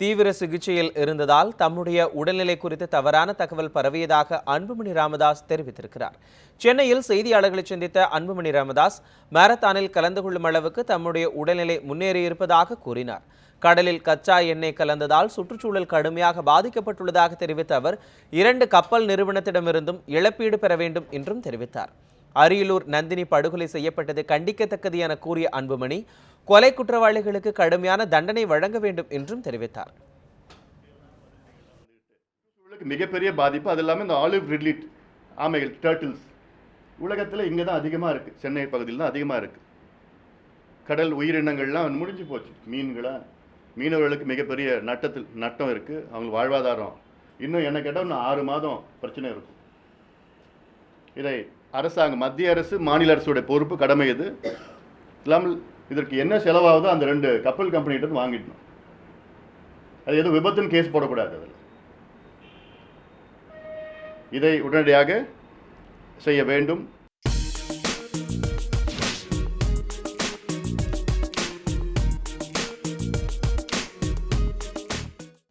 தீவிர சிகிச்சையில் இருந்ததால் தம்முடைய உடல்நிலை குறித்து தவறான தகவல் பரவியதாக அன்புமணி ராமதாஸ் தெரிவித்திருக்கிறார். சென்னையில் செய்தியாளர்களை சந்தித்த அன்புமணி ராமதாஸ் மாரத்தானில் கலந்து கொள்ளும் அளவுக்கு தம்முடைய உடல்நிலை முன்னேறியிருப்பதாக கூறினார். கடலில் கச்சா எண்ணெய் கலந்ததால் சுற்றுச்சூழல் கடுமையாக பாதிக்கப்பட்டுள்ளதாக தெரிவித்த அவர் 2 கப்பல் நிறுவனத்திடமிருந்தும் இழப்பீடு பெற வேண்டும் என்றும் தெரிவித்தார். அரியலூர் நந்தினி படுகொலை செய்யப்பட்டது கண்டிக்கத்தக்கது என கூறிய அன்புமணி கொலை குற்றவாளிகளுக்கு கடுமையான தண்டனை வழங்க வேண்டும் என்றும் தெரிவித்தார். மிகப்பெரிய பாதிப்பு அது இல்லாமல் இந்த ஆலிவ் ரிட்லி ஆமைகள் டர்ட்டில்ஸ் உலகத்தில் இங்கே தான் அதிகமாக இருக்குது. சென்னை பகுதியில் தான் அதிகமாக இருக்குது. கடல் உயிரினங்கள்லாம் முடிஞ்சு போச்சு. மீனவர்களுக்கு மிகப்பெரிய நட்டம் இருக்குது. அவங்களுக்கு வாழ்வாதாரம் இன்னும் என்ன கேட்டால் இன்னும் 6 மாதம் பிரச்சனை இருக்கும். இதை அரசாங்கம் மத்திய அரசு மாநில அரசுடைய பொறுப்பு கடமை இது இல்லாமல் இதற்கு என்ன செலவாகுதோ அந்த 2 கப்பல் கம்பெனிகிட்ட வாங்கிடணும். அது எதுவும் விபத்துன்னு கேஸ் போடக்கூடாது. அதில் இதை உடனடியாக செய்ய வேண்டும்.